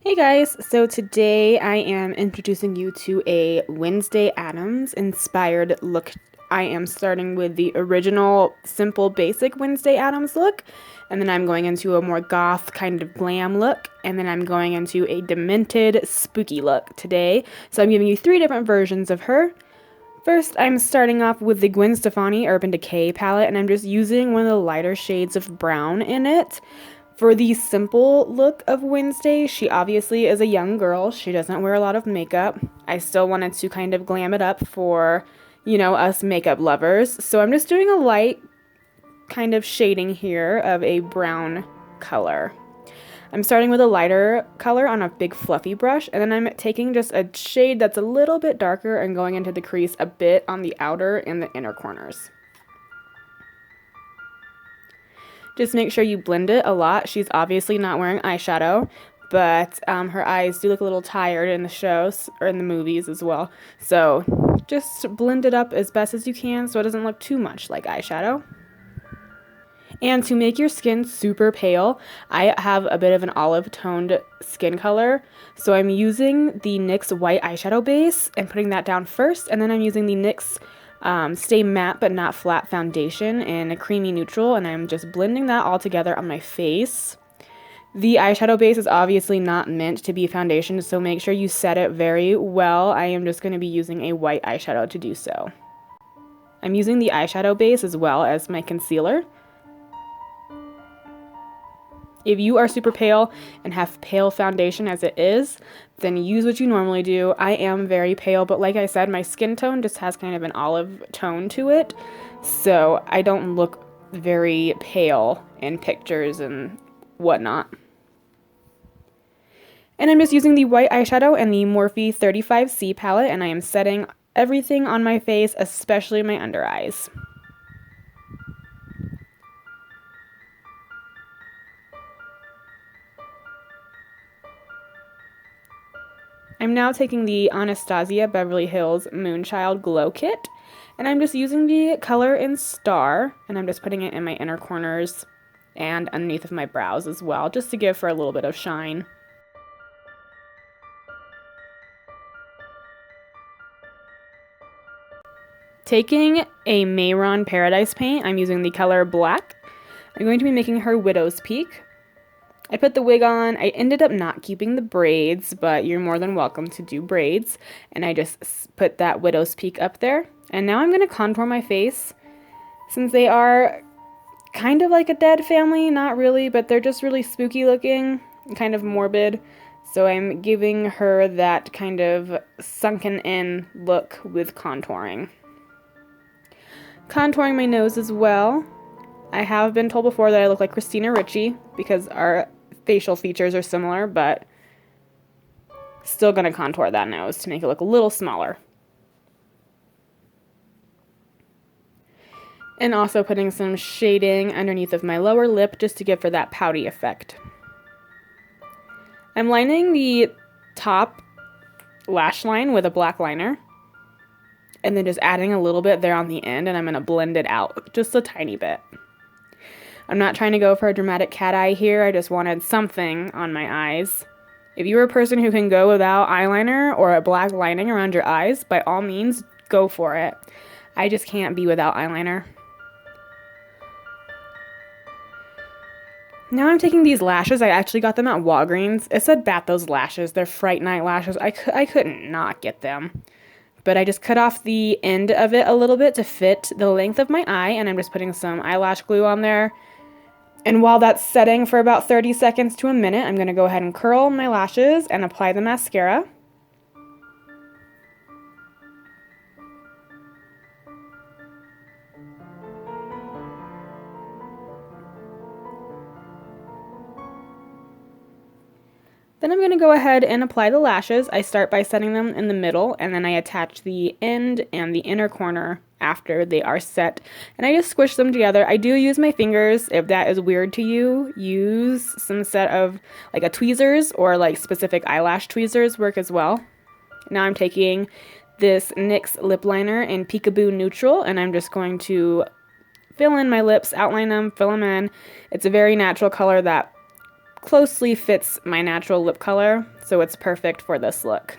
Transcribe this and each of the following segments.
Hey guys, so today I am introducing you to a Wednesday Addams inspired look. I am starting with the original simple basic Wednesday Addams look, and then I'm going into a more goth kind of glam look, and then I'm going into a demented spooky look today. So I'm giving you three different versions of her. First, I'm starting off with the Gwen Stefani Urban Decay palette, and I'm just using one of the lighter shades of brown in it. For the simple look of Wednesday, she obviously is a young girl. She doesn't wear a lot of makeup. I still wanted to kind of glam it up for, us makeup lovers. So I'm just doing a light kind of shading here of a brown color. I'm starting with a lighter color on a big fluffy brush, and then I'm taking just a shade that's a little bit darker and going into the crease a bit on the outer and the inner corners. Just make sure you blend it a lot. She's obviously not wearing eyeshadow, but her eyes do look a little tired in the shows, or in the movies as well. So just blend it up as best as you can so it doesn't look too much like eyeshadow. And to make your skin super pale, I have a bit of an olive toned skin color. So I'm using the NYX white eyeshadow base and putting that down first, and then I'm using the NYX Stay Matte But Not Flat foundation in a creamy neutral, and I'm just blending that all together on my face. The eyeshadow base is obviously not meant to be foundation, so make sure you set it very well. I am just going to be using a white eyeshadow to do so. I'm using the eyeshadow base as well as my concealer. If you are super pale and have pale foundation as it is, then use what you normally do. I am very pale, but like I said, my skin tone just has kind of an olive tone to it, so I don't look very pale in pictures and whatnot. And I'm just using the white eyeshadow and the Morphe 35C palette, and I am setting everything on my face, especially my under eyes. I'm now taking the Anastasia Beverly Hills Moonchild Glow Kit, and I'm just using the color in Star, and I'm just putting it in my inner corners and underneath of my brows as well, just to give her a little bit of shine. Taking a Mehron Paradise paint, I'm using the color Black. I'm going to be making her Widow's Peak. I put the wig on. I ended up not keeping the braids, but you're more than welcome to do braids. And I just put that Widow's Peak up there. And now I'm going to contour my face. Since they are kind of like a dead family, not really, but they're just really spooky looking, kind of morbid. So I'm giving her that kind of sunken in look with contouring. Contouring my nose as well. I have been told before that I look like Christina Ricci because our facial features are similar, but still going to contour that nose to make it look a little smaller. And also putting some shading underneath of my lower lip just to give her that pouty effect. I'm lining the top lash line with a black liner, and then just adding a little bit there on the end, and I'm going to blend it out just a tiny bit. I'm not trying to go for a dramatic cat eye here, I just wanted something on my eyes. If you're a person who can go without eyeliner or a black lining around your eyes, by all means, go for it. I just can't be without eyeliner. Now I'm taking these lashes. I actually got them at Walgreens. It said Bathos lashes. They're Fright Night lashes. I couldn't not get them. But I just cut off the end of it a little bit to fit the length of my eye, and I'm just putting some eyelash glue on there. And while that's setting for about 30 seconds to a minute, I'm going to go ahead and curl my lashes and apply the mascara. Then I'm going to go ahead and apply the lashes. I start by setting them in the middle, and then I attach the end and the inner corner after they are set, and I just squish them together. I do use my fingers. If that is weird to you, use some set of like a tweezers or like specific eyelash tweezers work as well. Now I'm taking this NYX lip liner in Peekaboo Neutral, and I'm just going to fill in my lips, outline them, fill them in. It's a very natural color that closely fits my natural lip color, so it's perfect for this look.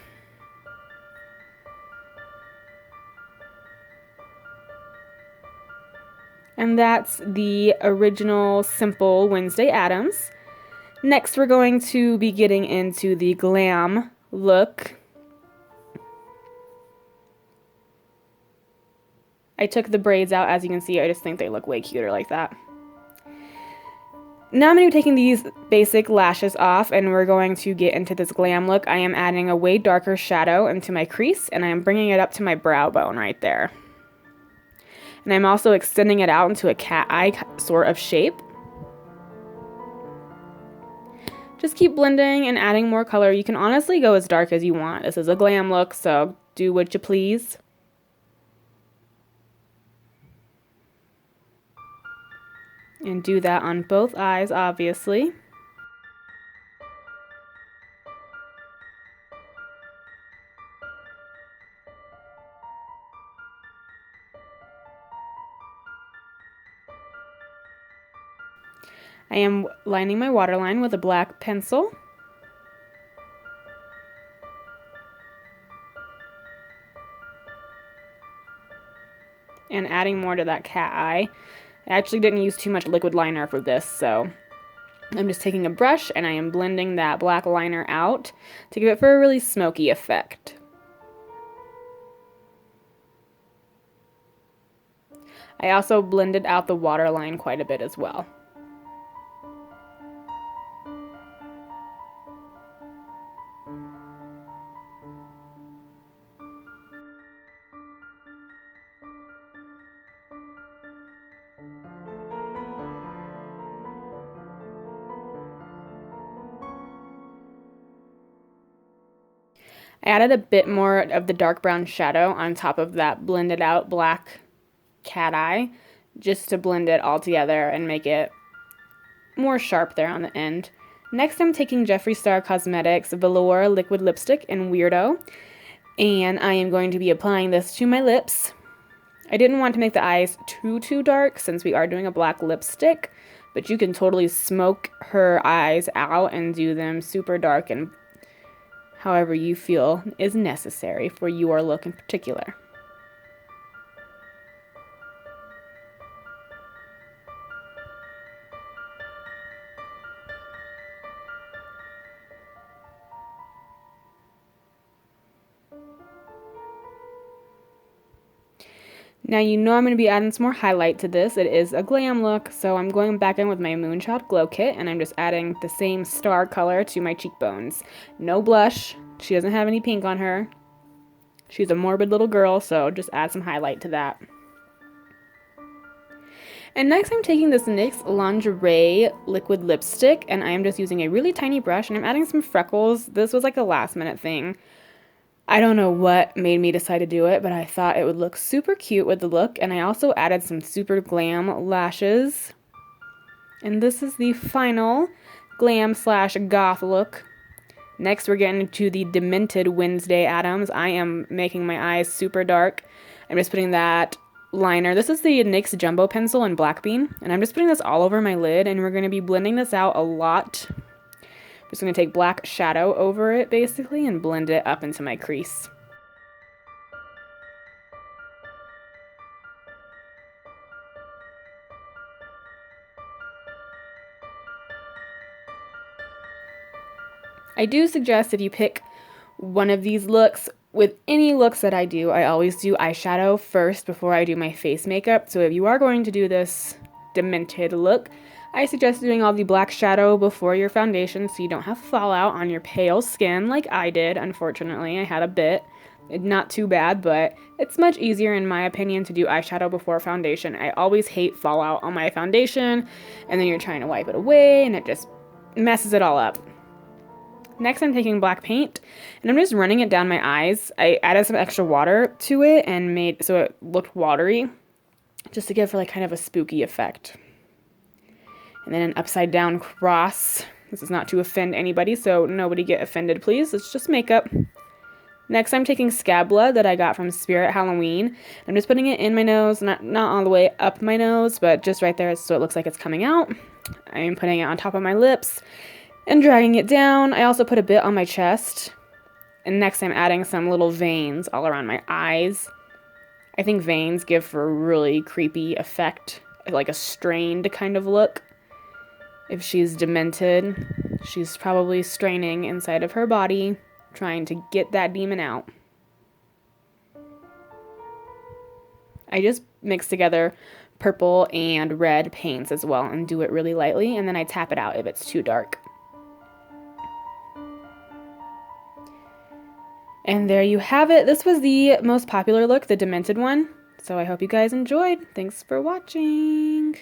And that's the original simple Wednesday Addams. Next, we're going to be getting into the glam look. I took the braids out, as you can see. I just think they look way cuter like that. Now I'm going to be taking these basic lashes off, and we're going to get into this glam look. I am adding a way darker shadow into my crease, and I am bringing it up to my brow bone right there. And I'm also extending it out into a cat eye sort of shape. Just keep blending and adding more color. You can honestly go as dark as you want. This is a glam look, so do what you please. And do that on both eyes, obviously. I am lining my waterline with a black pencil. And adding more to that cat eye. I actually didn't use too much liquid liner for this, so I'm just taking a brush and I am blending that black liner out to give it for a really smoky effect. I also blended out the waterline quite a bit as well. I added a bit more of the dark brown shadow on top of that blended out black cat eye, just to blend it all together and make it more sharp there on the end. Next, I'm taking Jeffree Star Cosmetics Velour Liquid Lipstick in Weirdo, and I am going to be applying this to my lips. I didn't want to make the eyes too dark since we are doing a black lipstick, but you can totally smoke her eyes out and do them super dark and however you feel is necessary for your look in particular. Now you know I'm going to be adding some more highlight to this. It is a glam look, so I'm going back in with my Moonshot Glow Kit, and I'm just adding the same star color to my cheekbones. No blush. She doesn't have any pink on her. She's a morbid little girl, so just add some highlight to that. And next I'm taking this NYX Lingerie liquid lipstick, and I am just using a really tiny brush, and I'm adding some freckles. This was like a last minute thing. I don't know what made me decide to do it, but I thought it would look super cute with the look, and I also added some super glam lashes. And this is the final glam slash goth look. Next, we're getting into the Demented Wednesday Addams. I am making my eyes super dark. I'm just putting that liner. This is the NYX Jumbo Pencil in Black Bean, and I'm just putting this all over my lid, and we're going to be blending this out a lot. I'm just going to take black shadow over it, basically, and blend it up into my crease. I do suggest if you pick one of these looks, with any looks that I do, I always do eyeshadow first before I do my face makeup. So if you are going to do this Demented look, I suggest doing all the black shadow before your foundation so you don't have fallout on your pale skin like I did. Unfortunately, I had a bit. Not too bad, but it's much easier in my opinion to do eyeshadow before foundation. I always hate fallout on my foundation, and then you're trying to wipe it away and it just messes it all up. Next, I'm taking black paint, and I'm just running it down my eyes. I added some extra water to it and made so it looked watery, just to give her like kind of a spooky effect. And then an upside down cross. This is not to offend anybody, so nobody get offended, please. It's just makeup. Next, I'm taking Scab blood that I got from Spirit Halloween. I'm just putting it in my nose, not all the way up my nose, but just right there so it looks like it's coming out. I'm putting it on top of my lips. and dragging it down. I also put a bit on my chest. And next I'm adding some little veins all around my eyes. I think veins give for a really creepy effect, like a strained kind of look. If she's demented, she's probably straining inside of her body, trying to get that demon out. I just mix together purple and red paints as well and do it really lightly, and then I tap it out if it's too dark. And there you have it. This was the most popular look, the Demented one. So I hope you guys enjoyed. Thanks for watching.